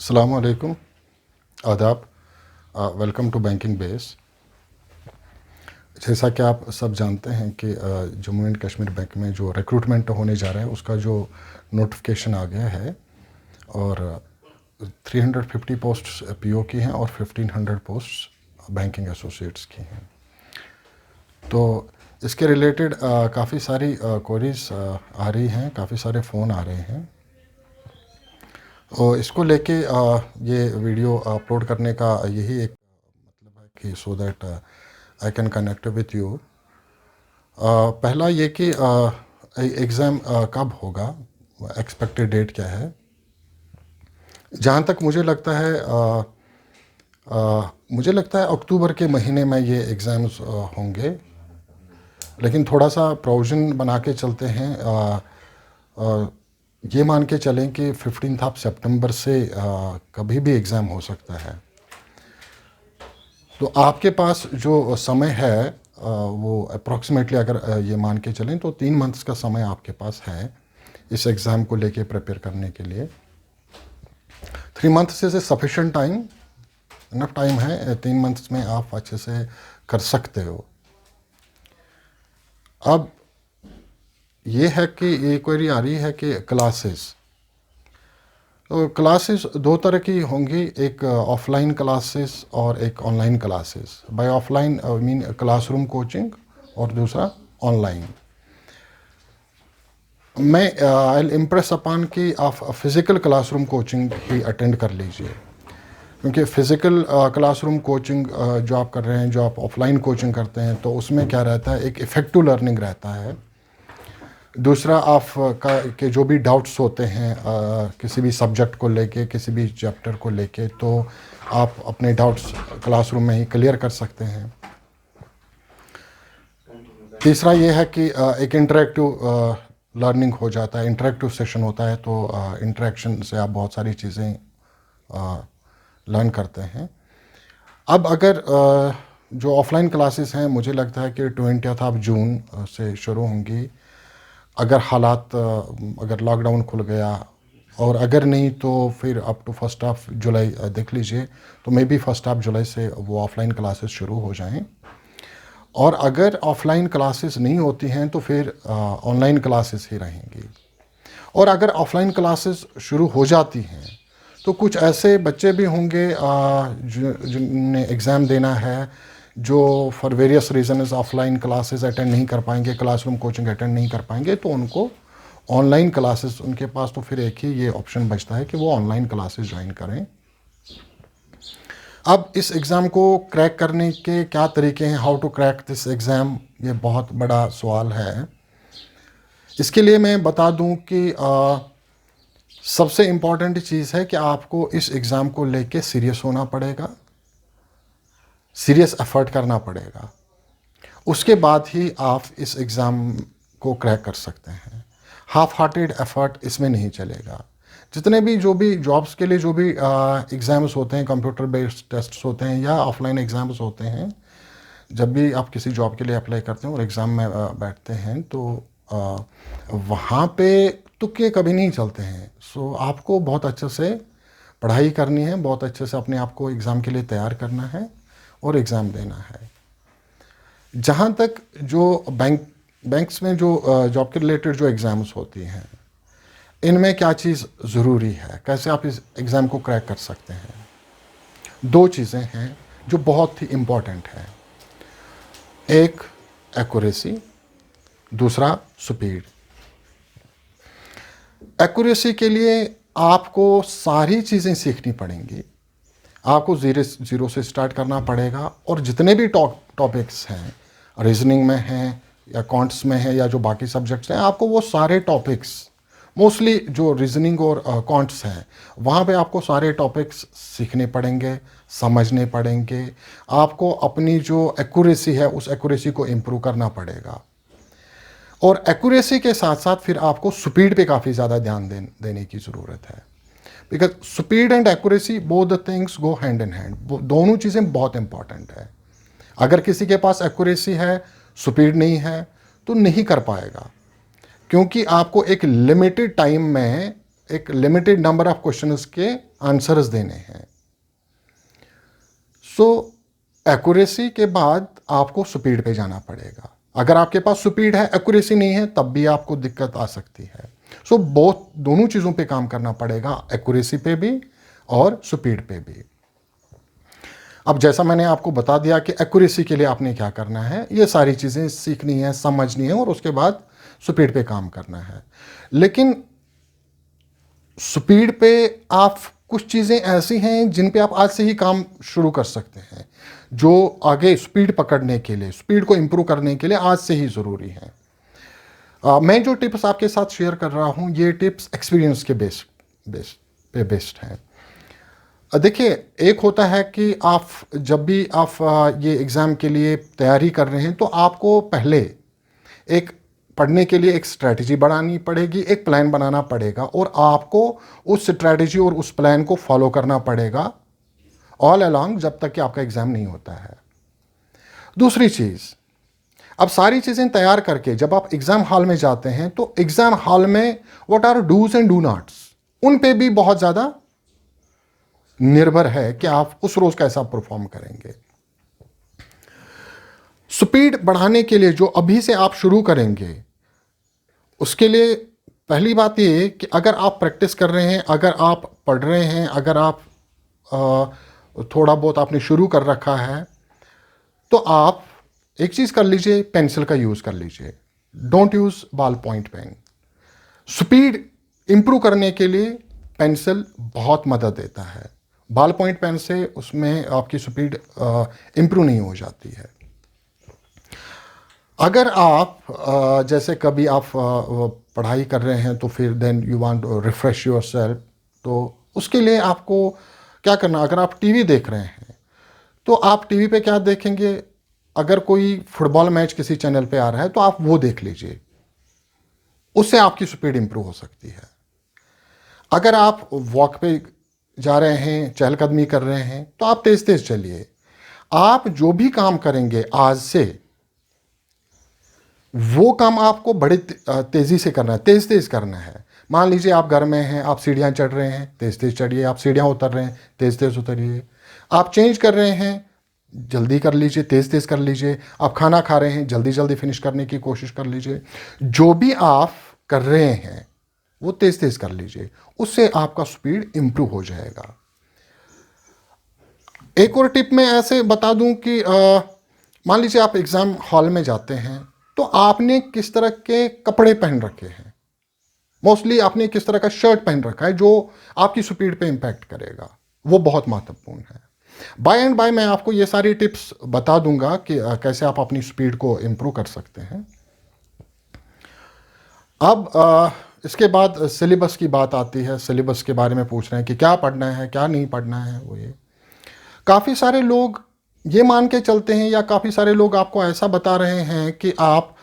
अस्सलामु अलैकुम, आदाब। Welcome to banking base. जैसा कि आप सब जानते हैं कि जम्मू एंड कश्मीर बैंक में जो रिक्रूटमेंट होने जा रहा है उसका जो नोटिफिकेशन आ गया है और 350 पोस्ट्स पीओ की हैं और 1500 पोस्ट्स बैंकिंग एसोसिएट्स की हैं। तो इसके रिलेटेड काफ़ी सारी क्वेरीज आ रही हैं, काफ़ी सारे फ़ोन आ रहे हैं और इसको लेके ये वीडियो अपलोड करने का यही एक मतलब है कि so that I can connect with you. पहला ये कि एग्ज़ाम कब होगा, एक्सपेक्टेड डेट क्या है। जहाँ तक मुझे लगता है अक्टूबर के महीने में ये एग्ज़ाम्स होंगे, लेकिन थोड़ा सा प्रोविज़न बना के चलते हैं। ये मान के चलें कि 15 सितंबर से कभी भी एग्ज़ाम हो सकता है। तो आपके पास जो समय है वो अप्रॉक्सीमेटली अगर ये मान के चलें तो 3 मंथ्स का समय आपके पास है इस एग्ज़ाम को लेके प्रिपेयर करने के लिए। 3 months is a sufficient time, enough time है। 3 मंथ्स में आप अच्छे से कर सकते हो। अब ये है कि ये क्वेरी आ रही है कि क्लासेस, तो क्लासेस दो तरह की होंगी, एक ऑफलाइन क्लासेस और एक online classes. By offline I mean classroom coaching और दूसरा ऑनलाइन। मैं आई इम्प्रेस अपॉन कि आप फिज़िकल क्लासरूम कोचिंग ही अटेंड कर लीजिए, क्योंकि फ़िज़िकल क्लासरूम कोचिंग जो आप कर रहे हैं, जो आप ऑफलाइन कोचिंग करते हैं, तो उसमें क्या रहता है, एक इफ़ेक्टिव लर्निंग रहता है। दूसरा आप के जो भी डाउट्स होते हैं किसी भी सब्जेक्ट को लेके, किसी भी चैप्टर को लेके, तो आप अपने डाउट्स क्लासरूम में ही क्लियर कर सकते हैं। तीसरा ये है कि एक इंटरेक्टिव लर्निंग हो जाता है, इंटरेक्टिव सेशन होता है, तो इंटरेक्शन से आप बहुत सारी चीज़ें लर्न करते हैं। अब अगर जो ऑफलाइन क्लासेस हैं, मुझे लगता है कि 20 जून से शुरू होंगी। अगर हालात अगर लॉकडाउन खुल गया और अगर नहीं तो फिर अप टू 1 जुलाई देख लीजिए, तो मे बी 1 जुलाई से वो ऑफ़लाइन क्लासेस शुरू हो जाएं। और अगर ऑफ़लाइन क्लासेस नहीं होती हैं तो फिर ऑनलाइन क्लासेस ही रहेंगी। और अगर ऑफ़लाइन क्लासेस शुरू हो जाती हैं तो कुछ ऐसे बच्चे भी होंगे जिन्हें एग्ज़ाम देना है, जो for various reasons offline classes attend नहीं कर पाएंगे, क्लासरूम कोचिंग अटेंड नहीं कर पाएंगे, तो उनको ऑनलाइन क्लासेस, उनके पास तो फिर एक ही ये ऑप्शन बचता है कि वो ऑनलाइन क्लासेस ज्वाइन करें। अब इस एग्ज़ाम को क्रैक करने के क्या तरीके हैं, how to crack this exam, ये बहुत बड़ा सवाल है। इसके लिए मैं बता दूं कि सबसे इम्पॉर्टेंट चीज़ है कि आपको इस एग्ज़ाम को लेके सीरियस होना पड़ेगा, सीरियस एफर्ट करना पड़ेगा। उसके बाद ही आप इस एग्ज़ाम को क्रैक कर सकते हैं। हाफ हार्टेड एफर्ट इसमें नहीं चलेगा। जितने भी जो भी जॉब्स के लिए जो भी एग्ज़ाम्स होते हैं, कंप्यूटर बेस्ड टेस्ट्स होते हैं या ऑफलाइन एग्ज़ाम्स होते हैं, जब भी आप किसी जॉब के लिए अप्लाई करते हैं और एग्ज़ाम में बैठते हैं, तो वहाँ पे तुक्के कभी नहीं चलते हैं। सो आपको बहुत अच्छे से पढ़ाई करनी है, बहुत अच्छे से अपने आप को एग्ज़ाम के लिए तैयार करना है और एग्ज़ाम देना है। जहाँ तक जो बैंक्स में जो जॉब के रिलेटेड जो एग्ज़ाम्स होती हैं, इनमें क्या चीज़ ज़रूरी है, कैसे आप इस एग्ज़ाम को क्रैक कर सकते हैं। 2 चीज़ें हैं जो बहुत ही इम्पॉर्टेंट हैं, एक एक्यूरेसी, दूसरा स्पीड। एक्यूरेसी के लिए आपको सारी चीज़ें सीखनी पड़ेंगी। आपको ज़ीरो से स्टार्ट करना पड़ेगा और जितने भी टॉपिक्स हैं, रीजनिंग में हैं या कॉन्ट्स में है या जो बाकी सब्जेक्ट्स हैं, आपको वो सारे टॉपिक्स, मोस्टली जो रीजनिंग और कॉन्ट्स हैं, वहाँ पे आपको सारे टॉपिक्स सीखने पड़ेंगे, समझने पड़ेंगे। आपको अपनी जो एक्यूरेसी है उस एक्यूरेसी को इम्प्रूव करना पड़ेगा। और एक्यूरेसी के साथ साथ फिर आपको स्पीड पे काफ़ी ज़्यादा ध्यान देने की ज़रूरत है, because speed and accuracy both the things go hand in hand. दोनों चीज़ें बहुत इंपॉर्टेंट है। अगर किसी के पास एक्यूरेसी है, स्पीड नहीं है, तो नहीं कर पाएगा, क्योंकि आपको एक लिमिटेड टाइम में एक लिमिटेड नंबर ऑफ क्वेश्चंस के आंसर्स देने हैं। सो एक्यूरेसी के बाद आपको स्पीड पे जाना पड़ेगा। अगर आपके पास स्पीड है, एक्यूरेसी नहीं है, तब भी आपको दिक्कत आ सकती है। सो दोनों चीज़ों पे काम करना पड़ेगा, एक्यूरेसी पे भी और स्पीड पे भी। अब जैसा मैंने आपको बता दिया कि एक्यूरेसी के लिए आपने क्या करना है, ये सारी चीज़ें सीखनी है, समझनी है और उसके बाद स्पीड पे काम करना है। लेकिन स्पीड पे आप कुछ चीज़ें ऐसी हैं जिन पे आप आज से ही काम शुरू कर सकते हैं, जो आगे स्पीड पकड़ने के लिए, स्पीड को इम्प्रूव करने के लिए आज से ही ज़रूरी है। मैं जो टिप्स आपके साथ शेयर कर रहा हूँ, ये टिप्स एक्सपीरियंस के बेस्ड हैं। देखिए, एक होता है कि आप जब भी आप ये एग्ज़ाम के लिए तैयारी कर रहे हैं तो आपको पहले एक पढ़ने के लिए एक स्ट्रैटेजी बनानी पड़ेगी, एक प्लान बनाना पड़ेगा और आपको उस स्ट्रैटेजी और उस प्लान को फॉलो करना पड़ेगा ऑल अलोंग, जब तक कि आपका एग्ज़ाम नहीं होता है। दूसरी चीज़, अब सारी चीज़ें तैयार करके जब आप एग्ज़ाम हॉल में जाते हैं तो एग्ज़ाम हॉल में what are dos and do nots, उन पे भी बहुत ज़्यादा निर्भर है कि आप उस रोज़ कैसा परफॉर्म करेंगे। स्पीड बढ़ाने के लिए जो अभी से आप शुरू करेंगे, उसके लिए पहली बात ये कि अगर आप प्रैक्टिस कर रहे हैं, अगर आप पढ़ रहे हैं, अगर आप थोड़ा बहुत आपने शुरू कर रखा है, तो आप एक चीज़ कर लीजिए, पेंसिल का यूज़ कर लीजिए। Don't use ball point pen. Speed improve करने के लिए पेंसिल बहुत मदद देता है। बॉल पॉइंट पेन से उसमें आपकी स्पीड इंप्रूव नहीं हो जाती है। अगर आप जैसे कभी आप पढ़ाई कर रहे हैं तो फिर then you want to refresh yourself, तो उसके लिए आपको क्या करना, अगर आप टीवी देख रहे हैं तो आप टीवी पे क्या देखेंगे, अगर कोई फुटबॉल मैच किसी चैनल पे आ रहा है तो आप वो देख लीजिए, उससे आपकी स्पीड इंप्रूव हो सकती है। अगर आप वॉक पे जा रहे हैं, चहलकदमी कर रहे हैं, तो आप तेज तेज चलिए। आप जो भी काम करेंगे आज से, वो काम आपको बड़े तेज़ी से करना है, तेज़ तेज़ करना है। मान लीजिए आप घर में हैं, आप सीढ़ियाँ चढ़ रहे हैं, तेज़ तेज़ चढ़िए। आप सीढ़ियाँ उतर रहे हैं, तेज़ तेज़ उतरिए। आप चेंज कर रहे हैं, जल्दी कर लीजिए, तेज़ तेज़ कर लीजिए। आप खाना खा रहे हैं, जल्दी जल्दी फिनिश करने की कोशिश कर लीजिए। जो भी आप कर रहे हैं वो तेज़ तेज़ कर लीजिए, उससे आपका स्पीड इम्प्रूव हो जाएगा। एक और टिप मैं ऐसे बता दूं कि मान लीजिए आप एग्ज़ाम हॉल में जाते हैं तो आपने किस तरह के कपड़े पहन रखे हैं। मोस्टली आपने किस तरह का शर्ट पहन रखा है जो आपकी स्पीड पे इम्पैक्ट करेगा, वो बहुत महत्वपूर्ण है। बाय एंड बाय मैं आपको ये सारी टिप्स बता दूंगा कि कैसे आप अपनी स्पीड को इम्प्रूव कर सकते हैं। अब इसके बाद सिलेबस की बात आती है। सिलेबस के बारे में पूछ रहे हैं कि क्या पढ़ना है, क्या नहीं पढ़ना है। वो ये काफ़ी सारे लोग ये मान के चलते हैं, या काफ़ी सारे लोग आपको ऐसा बता रहे हैं कि आप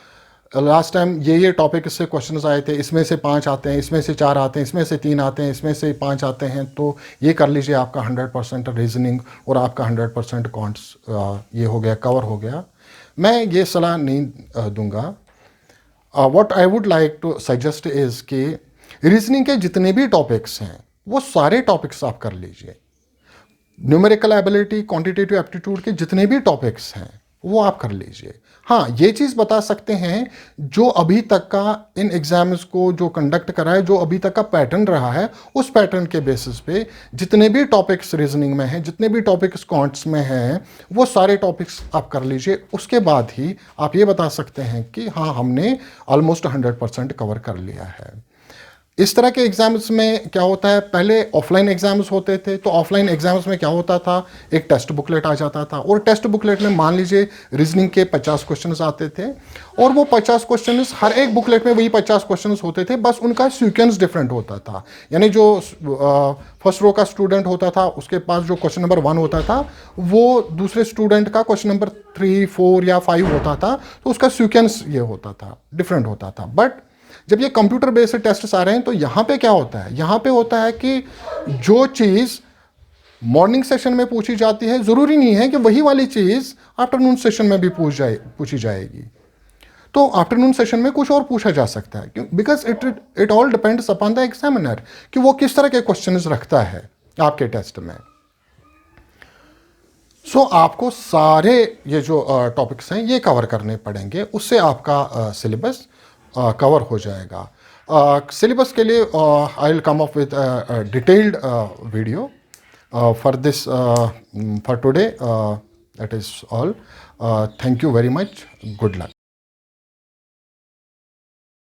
लास्ट टाइम ये टॉपिक से क्वेश्चंस आए थे, इसमें से 5 आते हैं, इसमें से 4 आते हैं, इसमें से 3 आते हैं, इसमें से 5 आते हैं, तो ये कर लीजिए, आपका 100% रीजनिंग और आपका 100% कॉन्ट्स ये हो गया, कवर हो गया। मैं ये सलाह नहीं दूंगा। What I would like to suggest is कि रीजनिंग के जितने भी टॉपिक्स हैं वो सारे टॉपिक्स आप कर लीजिए। न्यूमेरिकल एबिलिटी, क्वांटिटेटिव एप्टीट्यूड के जितने भी टॉपिक्स हैं वो आप कर लीजिए। हाँ, ये चीज़ बता सकते हैं, जो अभी तक का इन एग्जाम्स को जो कंडक्ट करा है, जो अभी तक का पैटर्न रहा है, उस पैटर्न के बेसिस पे जितने भी टॉपिक्स रीजनिंग में हैं, जितने भी टॉपिक्स क्वांट्स में हैं, वो सारे टॉपिक्स आप कर लीजिए। उसके बाद ही आप ये बता सकते हैं कि हाँ, हमने ऑलमोस्ट 100% कवर कर लिया है। इस तरह के एग्जाम्स में क्या होता है, पहले ऑफलाइन एग्जाम्स होते थे, तो ऑफलाइन एग्जाम्स में क्या होता था, एक टेस्ट बुकलेट आ जाता था और टेस्ट बुकलेट में मान लीजिए रीजनिंग के 50 क्वेश्चंस आते थे और वो 50 क्वेश्चंस, हर एक बुकलेट में वही 50 क्वेश्चंस होते थे, बस उनका सीक्वेंस डिफरेंट होता था। यानी जो फर्स्ट रो का स्टूडेंट होता था उसके पास जो क्वेश्चन नंबर 1 होता था, वो दूसरे स्टूडेंट का क्वेश्चन नंबर 3, 4 या 5 होता था, तो उसका सीक्वेंस ये होता था, डिफरेंट होता था। बट जब ये कंप्यूटर बेस्ड टेस्ट आ रहे हैं तो यहाँ पे क्या होता है, यहाँ पे होता है कि जो चीज़ मॉर्निंग सेशन में पूछी जाती है, ज़रूरी नहीं है कि वही वाली चीज़ आफ्टरनून सेशन में भी पूछी जाएगी। तो आफ्टरनून सेशन में कुछ और पूछा जा सकता है, because it all depends upon the examiner कि वो किस तरह के क्वेश्चंस रखता है आपके टेस्ट में। सो आपको सारे ये जो टॉपिक्स हैं ये कवर करने पड़ेंगे, उससे आपका सिलेबस कवर हो जाएगा। सिलेबस के लिए I will come up with detailed video for this for today. That is all. Thank you very much. Good luck.